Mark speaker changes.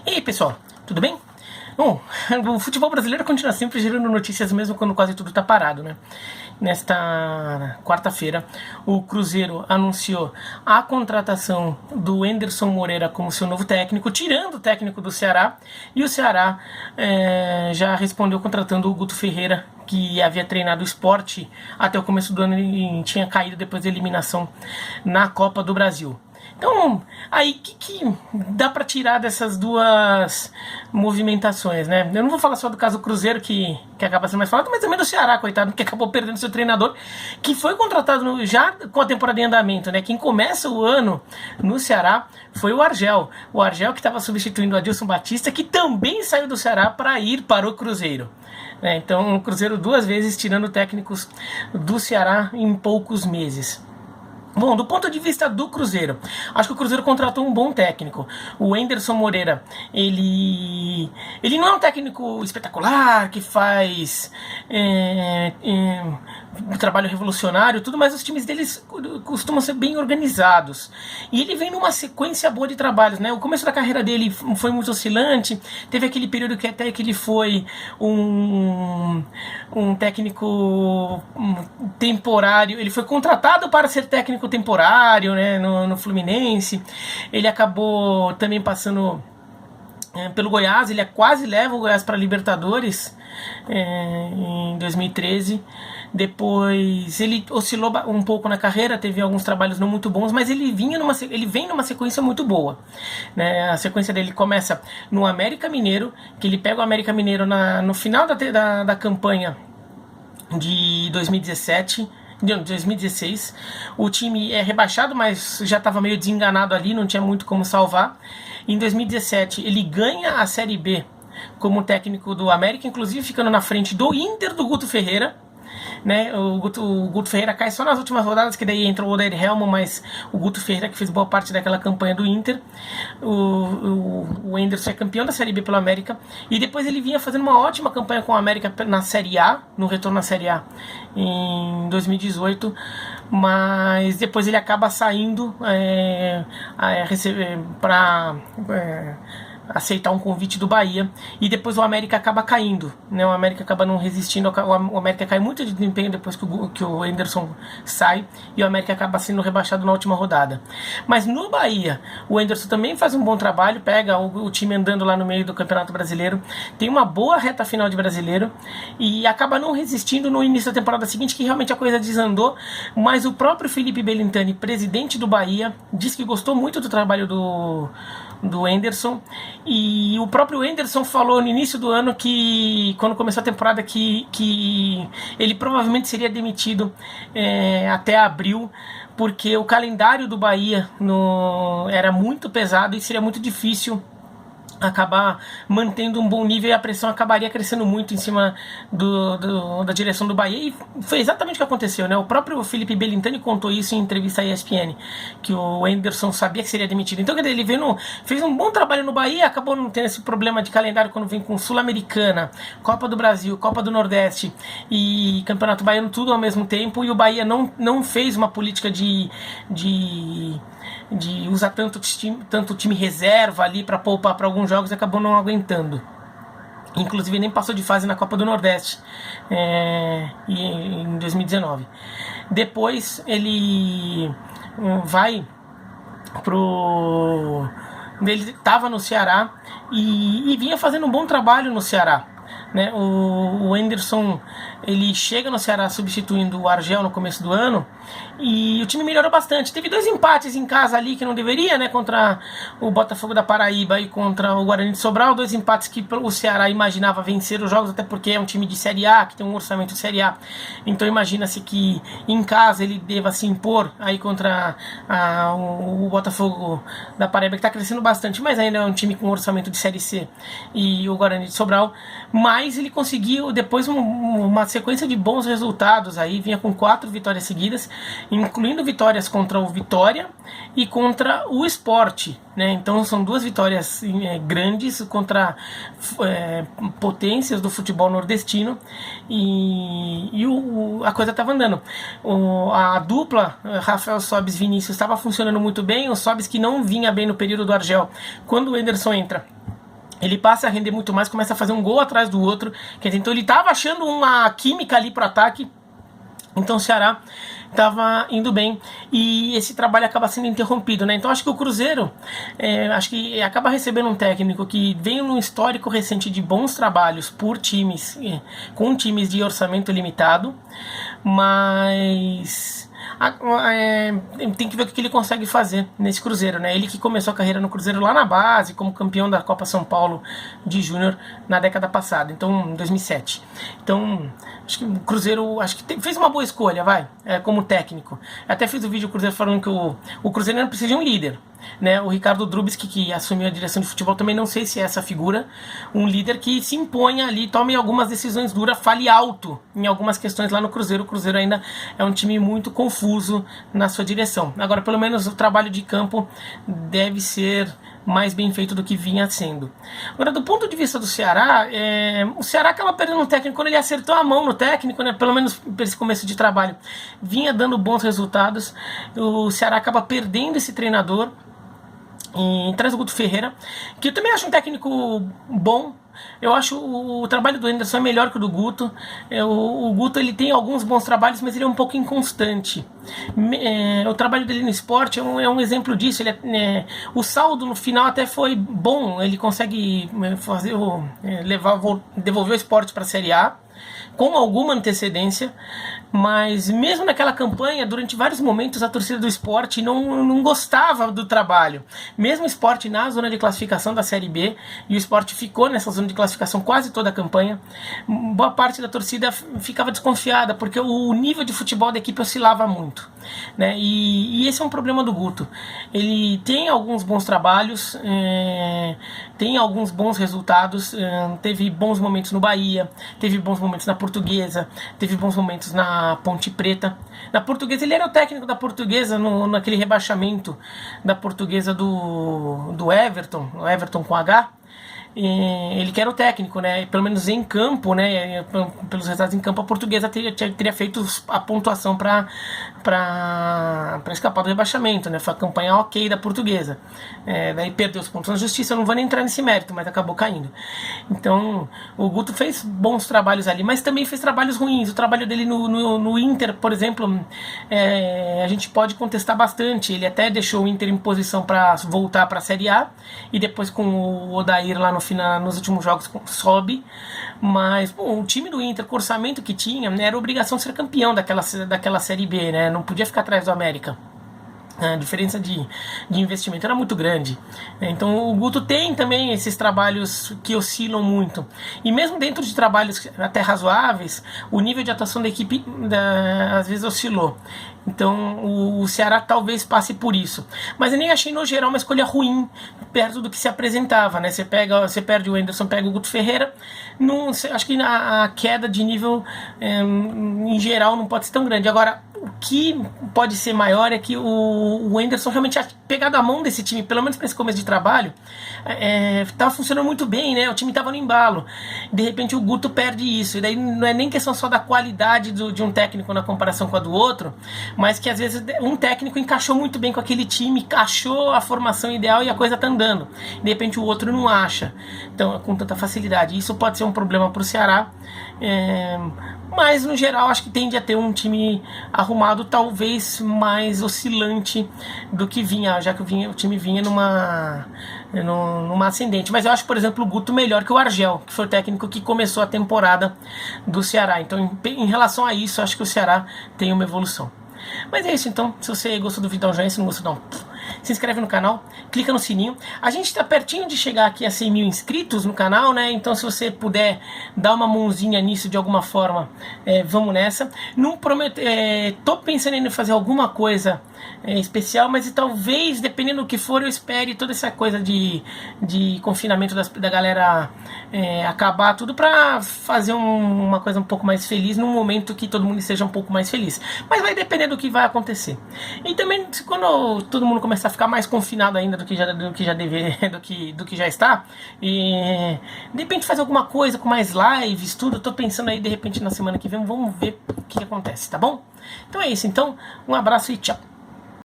Speaker 1: E aí, pessoal, tudo bem? Bom, o futebol brasileiro continua sempre gerando notícias mesmo quando quase tudo está parado, né? Nesta quarta-feira, o Cruzeiro anunciou a contratação do Enderson Moreira como seu novo técnico, tirando o técnico do Ceará, e o Ceará já respondeu contratando o Guto Ferreira, que havia treinado o Sport até o começo do ano e tinha caído depois da eliminação na Copa do Brasil. Então, aí que dá para tirar dessas duas movimentações, né? Eu não vou falar só do caso Cruzeiro, que acaba sendo mais falado, mas também do Ceará, coitado, que acabou perdendo seu treinador, que foi contratado já com a temporada em andamento, né? Quem começa o ano no Ceará foi o Argel. O Argel que estava substituindo o Adilson Batista, que também saiu do Ceará para ir para o Cruzeiro. Então, o Cruzeiro duas vezes tirando técnicos do Ceará em poucos meses. Bom, do ponto de vista do Cruzeiro, acho que o Cruzeiro contratou um bom técnico. O Enderson Moreira, ele não é um técnico espetacular, que faz um trabalho revolucionário, tudo, mas os times deles costumam ser bem organizados. E ele vem numa sequência boa de trabalhos, né? O começo da carreira dele foi muito oscilante, teve aquele período que até que ele foi um técnico temporário, ele foi contratado para ser técnico temporário, né, no Fluminense. Ele acabou também passando pelo Goiás, ele quase leva o Goiás para a Libertadores em 2013. Depois ele oscilou um pouco na carreira, teve alguns trabalhos não muito bons, mas ele vem numa sequência muito boa, né? A sequência dele começa no América Mineiro, que ele pega o América Mineiro no final da campanha de 2017, de 2016. O time é rebaixado, mas já estava meio desenganado ali, não tinha muito como salvar. Em 2017 ele ganha a Série B como técnico do América, inclusive ficando na frente do Inter do Guto Ferreira, né? O Guto Ferreira cai só nas últimas rodadas, que daí entrou o Odair Helman, mas o Guto Ferreira que fez boa parte daquela campanha do Inter. O Enderson é campeão da Série B pelo América, e depois ele vinha fazendo uma ótima campanha com o América na Série A, no retorno na Série A em 2018, mas depois ele acaba saindo para aceitar um convite do Bahia, e depois o América acaba caindo, né? O América acaba não resistindo, o América cai muito de desempenho depois que o Enderson sai, e o América acaba sendo rebaixado na última rodada. Mas no Bahia, o Enderson também faz um bom trabalho, pega o time andando lá no meio do Campeonato Brasileiro, tem uma boa reta final de Brasileiro, e acaba não resistindo no início da temporada seguinte, que realmente a coisa desandou, mas o próprio Felipe Belintani, presidente do Bahia, disse que gostou muito do trabalho do Enderson, e o próprio Enderson falou no início do ano, que quando começou a temporada, que ele provavelmente seria demitido até abril, porque o calendário do Bahia era muito pesado e seria muito difícil acabar mantendo um bom nível, e a pressão acabaria crescendo muito em cima da direção do Bahia, e foi exatamente o que aconteceu, né? O próprio Felipe Belintani contou isso em entrevista à ESPN, que o Enderson sabia que seria demitido. Então, ele fez um bom trabalho no Bahia, acabou não tendo esse problema de calendário quando vem com Sul-Americana, Copa do Brasil, Copa do Nordeste e Campeonato Baiano, tudo ao mesmo tempo, e o Bahia não fez uma política de usar tanto time reserva ali para poupar para alguns jogos, e acabou não aguentando. Inclusive nem passou de fase na Copa do Nordeste em 2019. Depois ele vai ele estava no Ceará e vinha fazendo um bom trabalho no Ceará, né? O Enderson, ele chega no Ceará substituindo o Argel no começo do ano, e o time melhorou bastante. Teve 2 empates em casa ali que não deveria, né? Contra o Botafogo da Paraíba e contra o Guarani de Sobral. 2 empates que o Ceará imaginava vencer os jogos, até porque é um time de Série A, que tem um orçamento de Série A. Então imagina-se que em casa ele deva se impor aí contra o Botafogo da Paraíba, que está crescendo bastante, mas ainda é um time com um orçamento de Série C, e o Guarani de Sobral. Mas ele conseguiu depois uma sequência de bons resultados aí, vinha com 4 vitórias seguidas, incluindo vitórias contra o Vitória e contra o Sport, né? Então são 2 vitórias grandes contra potências do futebol nordestino, e a coisa estava andando. A dupla Rafael Sobis Vinícius estava funcionando muito bem. O Sobis, que não vinha bem no período do Argel, quando o Enderson entra, ele passa a render muito mais, começa a fazer um gol atrás do outro. Quer dizer, então ele estava achando uma química ali pro ataque. Então o Ceará estava indo bem e esse trabalho acaba sendo interrompido, né? Então acho que o Cruzeiro acho que acaba recebendo um técnico que vem num histórico recente de bons trabalhos por times, com times de orçamento limitado, mas tem que ver o que ele consegue fazer nesse Cruzeiro, né? Ele que começou a carreira no Cruzeiro lá na base, como campeão da Copa São Paulo de Júnior na década passada, então em 2007. Então acho que o Cruzeiro fez uma boa escolha, como técnico. Até fiz o vídeo do Cruzeiro falando que o Cruzeiro não precisa de um líder, né? O Ricardo Drubsky, que assumiu a direção de futebol, também não sei se é essa figura, um líder que se imponha ali, tome algumas decisões duras, fale alto em algumas questões lá no Cruzeiro. O Cruzeiro ainda é um time muito confuso na sua direção. Agora, pelo menos o trabalho de campo deve ser mais bem feito do que vinha sendo. Agora, do ponto de vista do Ceará, o Ceará acaba perdendo um técnico quando ele acertou a mão no técnico, né? Pelo menos para esse começo de trabalho, vinha dando bons resultados. O Ceará acaba perdendo esse treinador e traz o Guto Ferreira, que eu também acho um técnico bom. Eu acho o trabalho do Anderson melhor que o do Guto. O Guto ele tem alguns bons trabalhos, mas ele é um pouco inconstante. O trabalho dele no esporte é um exemplo disso. O saldo no final até foi bom. Ele consegue devolver o esporte para a Série A com alguma antecedência, mas mesmo naquela campanha, durante vários momentos, a torcida do Sport não gostava do trabalho. Mesmo o Sport na zona de classificação da Série B, e o Sport ficou nessa zona de classificação quase toda a campanha, boa parte da torcida ficava desconfiada, porque o nível de futebol da equipe oscilava muito, né? E esse é um problema do Guto. Ele tem alguns bons trabalhos, tem alguns bons resultados, teve bons momentos no Bahia, teve bons momentos na Portuguesa, teve bons momentos na Ponte Preta. Na Portuguesa, ele era o técnico da Portuguesa naquele rebaixamento da Portuguesa do Everton, o Everton com H. Ele que era o técnico, né? Pelo menos em campo, né? Pelos resultados em campo, a Portuguesa teria feito a pontuação para escapar do rebaixamento, né? Foi a campanha ok da Portuguesa. Daí perdeu os pontos na justiça, eu não vou nem entrar nesse mérito, mas acabou caindo. Então, o Guto fez bons trabalhos ali, mas também fez trabalhos ruins. O trabalho dele no Inter, por exemplo, a gente pode contestar bastante. Ele até deixou o Inter em posição para voltar para a Série A, e depois com o Odair lá no final, nos últimos jogos, sobe. Mas o time do Inter, com o orçamento que tinha, né, era obrigação de ser campeão daquela Série B, né? Não podia ficar atrás do América. A diferença de investimento era muito grande. Então o Guto tem também esses trabalhos que oscilam muito. E mesmo dentro de trabalhos até razoáveis, o nível de atuação da equipe às vezes oscilou. Então o Ceará talvez passe por isso. Mas eu nem achei no geral uma escolha ruim perto do que se apresentava, né? Você perde o Anderson, pega o Guto Ferreira. Acho que a queda de nível em geral não pode ser tão grande. Agora, o que pode ser maior é que o Anderson realmente tinha pegado a mão desse time, pelo menos para esse começo de trabalho, estava funcionando muito bem, né? O time estava no embalo. De repente o Guto perde isso. E daí não é nem questão só da qualidade de um técnico na comparação com a do outro, mas que às vezes um técnico encaixou muito bem com aquele time, achou a formação ideal e a coisa tá andando. De repente o outro não acha, então, com tanta facilidade. Isso pode ser um problema para o Ceará. Mas no geral acho que tende a ter um time arrumado, talvez mais oscilante do que vinha, já que o time vinha numa ascendente. Mas eu acho, por exemplo, o Guto melhor que o Argel, que foi o técnico que começou a temporada do Ceará. Então, em relação a isso, acho que o Ceará tem uma evolução. Mas é isso, então. Se você gostou do vídeo, dá um joinha. Se não gostou, não. Se inscreve no canal, clica no sininho. A gente está pertinho de chegar aqui a 100 mil inscritos no canal, né? Então, se você puder dar uma mãozinha nisso de alguma forma, vamos nessa. Não prometo, tô pensando em fazer alguma coisa especial, mas talvez, dependendo do que for, eu espere toda essa coisa de confinamento da galera acabar tudo para fazer uma coisa um pouco mais feliz num momento que todo mundo esteja um pouco mais feliz. Mas vai depender do que vai acontecer. E também, quando todo mundo começar a ficar mais confinado ainda do que já está, e de repente fazer alguma coisa com mais lives, tudo, eu tô pensando aí de repente na semana que vem, vamos ver o que acontece, tá bom? Então é isso, então, um abraço e tchau.